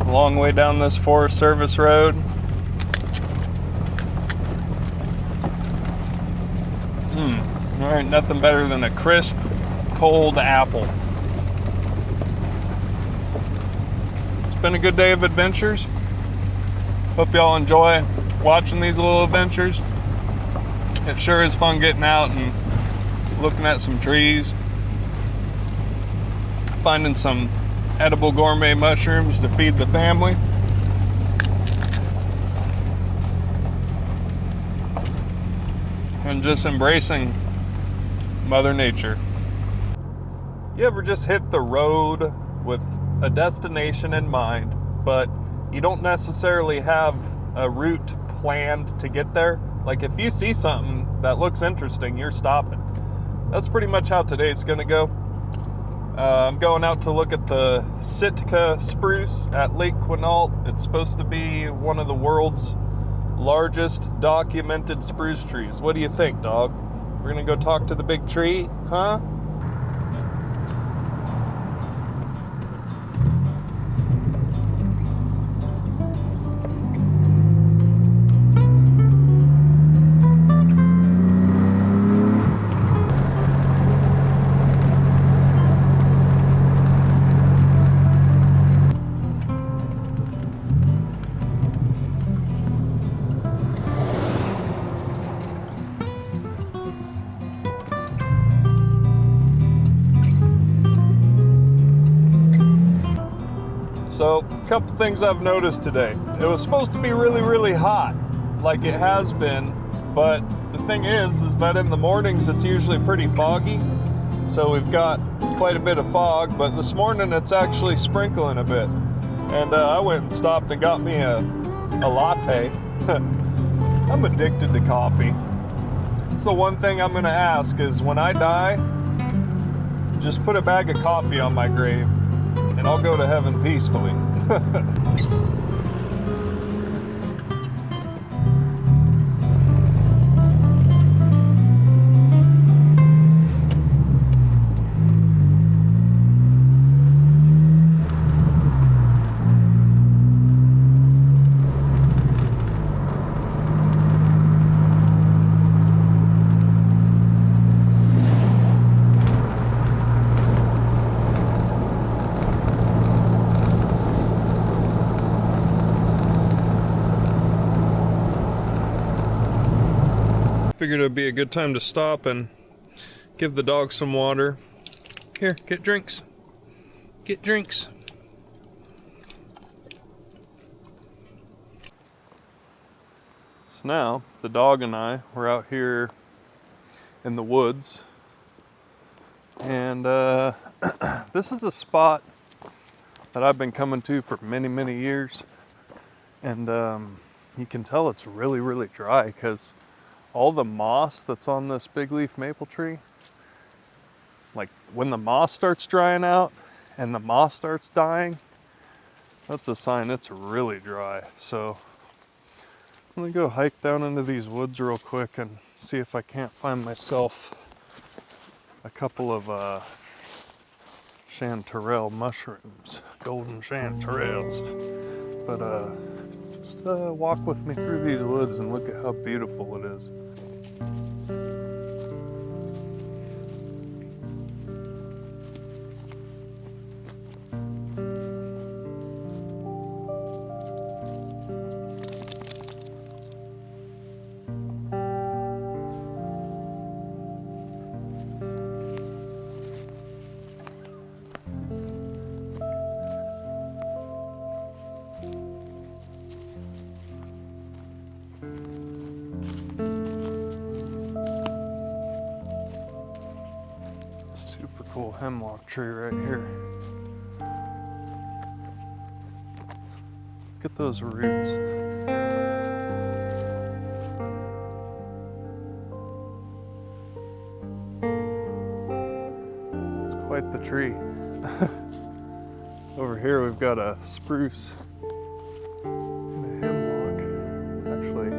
long way down this Forest Service road. All right, nothing better than a crisp, cold apple. It's been a good day of adventures. Hope y'all enjoy watching these little adventures. It sure is fun getting out and looking at some trees, finding some edible gourmet mushrooms to feed the family. And just embracing Mother Nature. You ever just hit the road with a destination in mind, but you don't necessarily have a route planned to get there? Like if you see something that looks interesting, you're stopping. That's pretty much how today's gonna go. I'm going out to look at the Sitka Spruce at Lake Quinault. It's supposed to be one of the world's largest documented spruce trees. What do you think, dog? We're gonna go talk to the big tree, huh? So, a couple things I've noticed today. It was supposed to be really, really hot, like it has been, but the thing is that in the mornings it's usually pretty foggy, so we've got quite a bit of fog, but this morning it's actually sprinkling a bit. And I went and stopped and got me a latte. I'm addicted to coffee. So one thing I'm gonna ask is when I die, just put a bag of coffee on my grave, and I'll go to heaven peacefully. Figured it would be a good time to stop and give the dog some water. Here, get drinks. Get drinks. So now, the dog and I, we're out here in the woods. And this is a spot that I've been coming to for many, many years. And you can tell it's really, really dry because all the moss that's on this big leaf maple tree, like when the moss starts drying out and the moss starts dying, that's a sign it's really dry. So I'm gonna go hike down into these woods real quick and see if I can't find myself a couple of chanterelle mushrooms, golden chanterelles. But just walk with me through these woods and look at how beautiful it is. Super cool hemlock tree right here. Look at those roots. It's quite the tree. Over here we've got a spruce and a hemlock. Actually,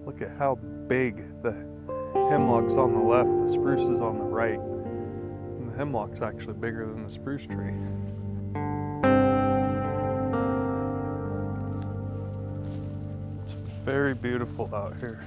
look at how big the hemlock's on the left, the spruce is on the right. And the hemlock's actually bigger than the spruce tree. Very beautiful out here.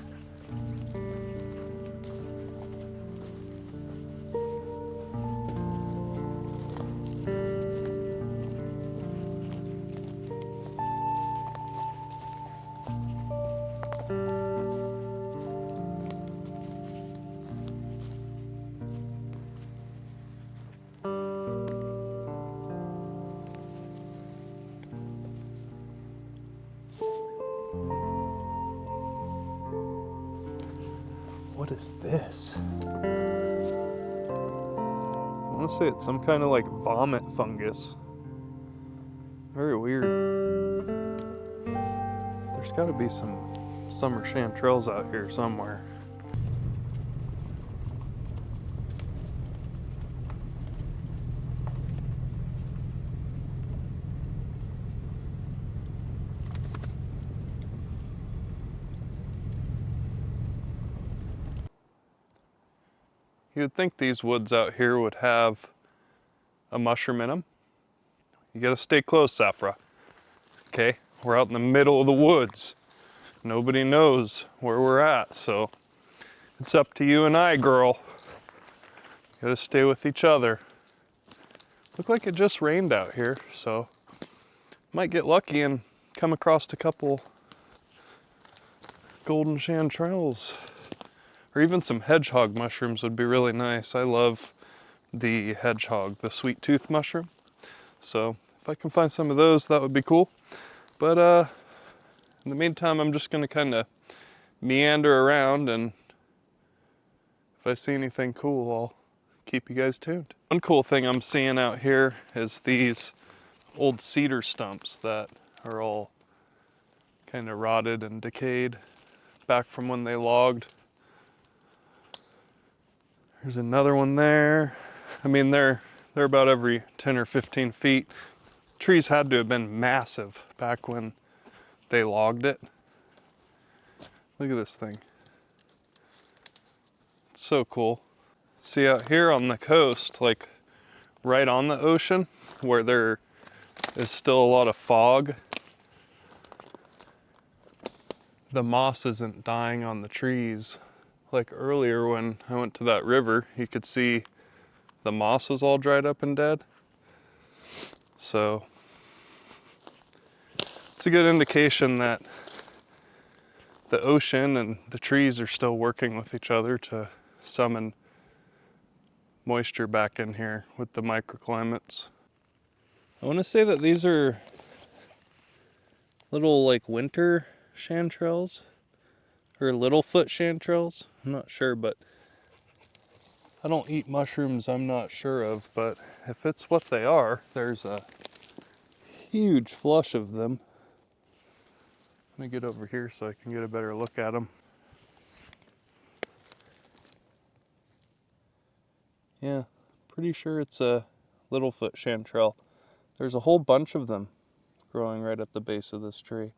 What is this? I want to say it's some kind of like vomit fungus. Very weird. There's got to be some summer chanterelles out here somewhere. You'd think these woods out here would have a mushroom in them. You gotta stay close, Safra. Okay, we're out in the middle of the woods. Nobody knows where we're at, so it's up to you and I, girl. Gotta stay with each other. Looked like it just rained out here, so might get lucky and come across a couple golden chanterelles. Or even some hedgehog mushrooms would be really nice. I love the hedgehog, the sweet tooth mushroom. So if I can find some of those, that would be cool. But in the meantime, I'm just gonna kind of meander around, and if I see anything cool, I'll keep you guys tuned. One cool thing I'm seeing out here is these old cedar stumps that are all kind of rotted and decayed back from when they logged. There's another one there. I mean, they're about every 10 or 15 feet. Trees had to have been massive back when they logged it. Look at this thing. It's so cool. See, out here on the coast, like right on the ocean, where there is still a lot of fog, the moss isn't dying on the trees. Like earlier when I went to that river, you could see the moss was all dried up and dead. So it's a good indication that the ocean and the trees are still working with each other to summon moisture back in here with the microclimates. I want to say that these are little like winter chanterelles or littlefoot chanterelles. I'm not sure, but I don't eat mushrooms I'm not sure of, but if it's what they are, there's a huge flush of them. Let me get over here so I can get a better look at them. Yeah, pretty sure it's a littlefoot chanterelle. There's a whole bunch of them growing right at the base of this tree.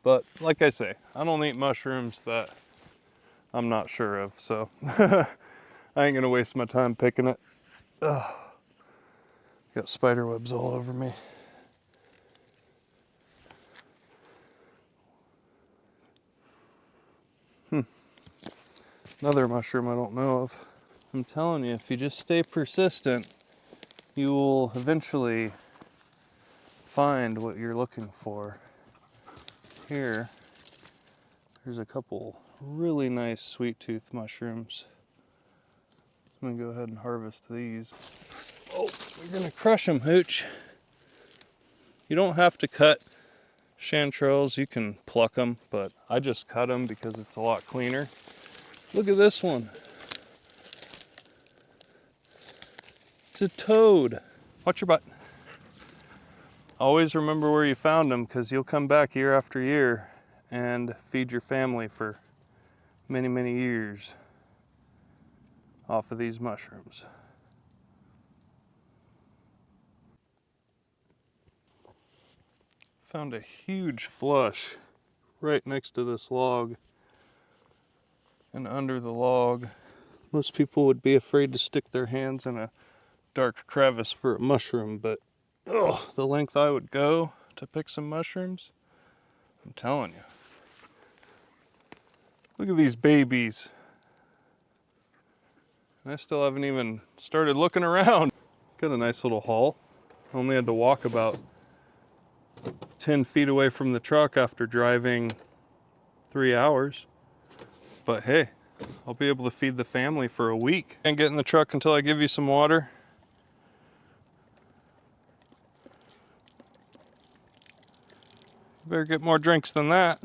But like I say, I don't eat mushrooms that I'm not sure of, so I ain't gonna waste my time picking it. Ugh. Got spider webs all over me. Another mushroom I don't know of. I'm telling you, if you just stay persistent, you will eventually find what you're looking for. Here, there's a couple really nice sweet tooth mushrooms. I'm gonna go ahead and harvest these. Oh, we're gonna crush them, Hooch. You don't have to cut chanterelles, you can pluck them, but I just cut them because it's a lot cleaner. Look at this one. It's a toad. Watch your butt. Always remember where you found them, because you'll come back year after year and feed your family for many, many years off of these mushrooms. Found a huge flush right next to this log and under the log. Most people would be afraid to stick their hands in a dark crevice for a mushroom, but the length I would go to pick some mushrooms, I'm telling you. Look at these babies. And I still haven't even started looking around. Got a nice little haul. Only had to walk about 10 feet away from the truck after driving 3 hours. But hey, I'll be able to feed the family for a week. Can't get in the truck until I give you some water. Better get more drinks than that.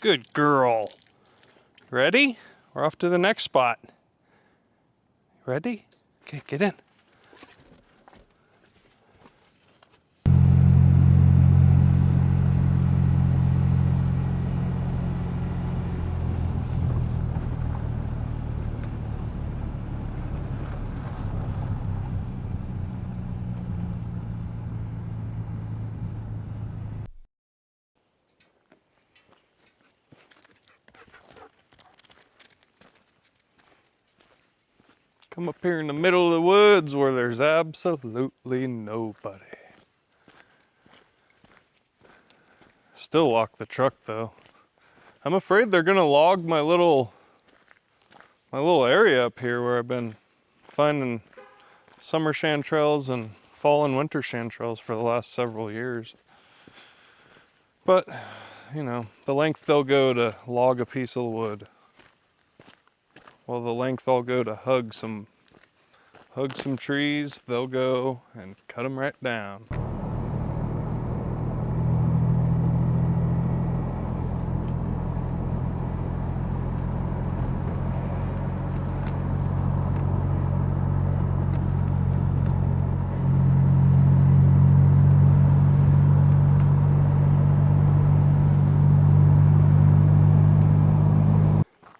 Good girl. Ready? We're off to the next spot. Ready? Okay, get in. Come up here in the middle of the woods where there's absolutely nobody. Still lock the truck though. I'm afraid they're gonna log my little area up here where I've been finding summer chanterelles and fall and winter chanterelles for the last several years. But, you know, the length they'll go to log a piece of wood. Well, the length I'll go to hug some trees, they'll go and cut them right down.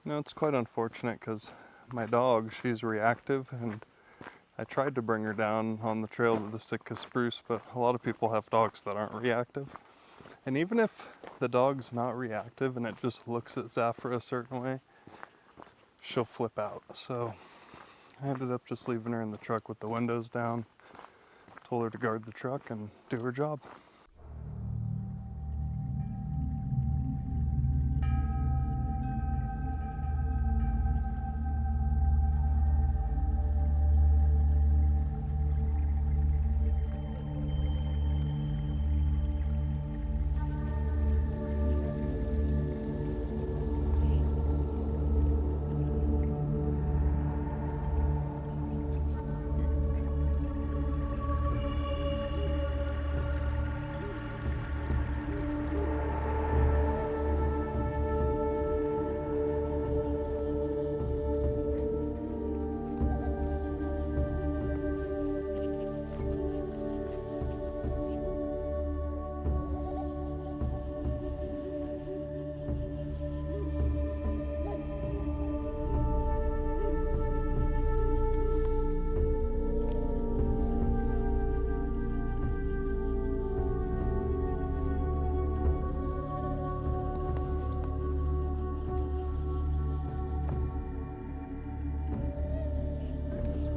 You know, it's quite unfortunate because my dog, she's reactive, and I tried to bring her down on the trail to the Sitka Spruce, but a lot of people have dogs that aren't reactive. And even if the dog's not reactive and it just looks at Zafra a certain way, she'll flip out. So I ended up just leaving her in the truck with the windows down, told her to guard the truck and do her job.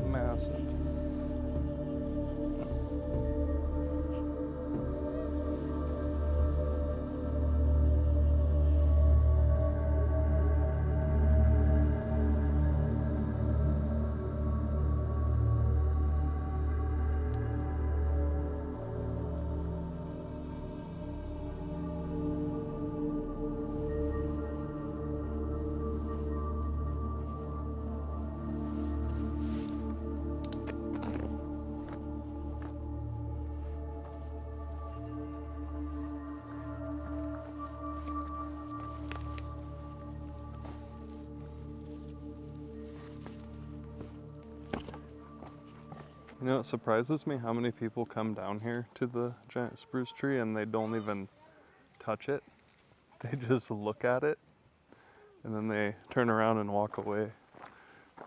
Massive. You know, it surprises me how many people come down here to the giant spruce tree and they don't even touch it. They just look at it and then they turn around and walk away.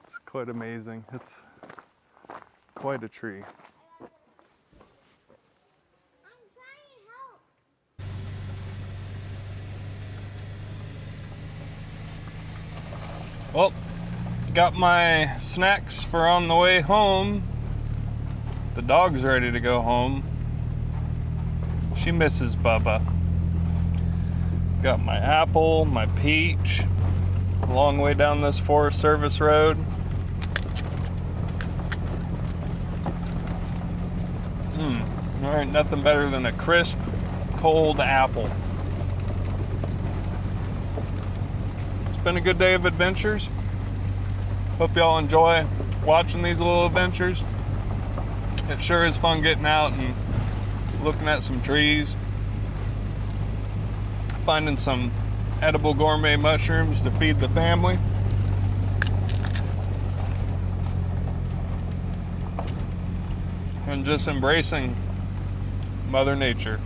It's quite amazing. It's quite a tree. Well, got my snacks for on the way home. The dog's ready to go home. She misses Bubba. Got my apple, my peach, a long way down this Forest Service road. All right, nothing better than a crisp, cold apple. It's been a good day of adventures. Hope y'all enjoy watching these little adventures. It sure is fun getting out and looking at some trees, finding some edible gourmet mushrooms to feed the family. And just embracing Mother Nature.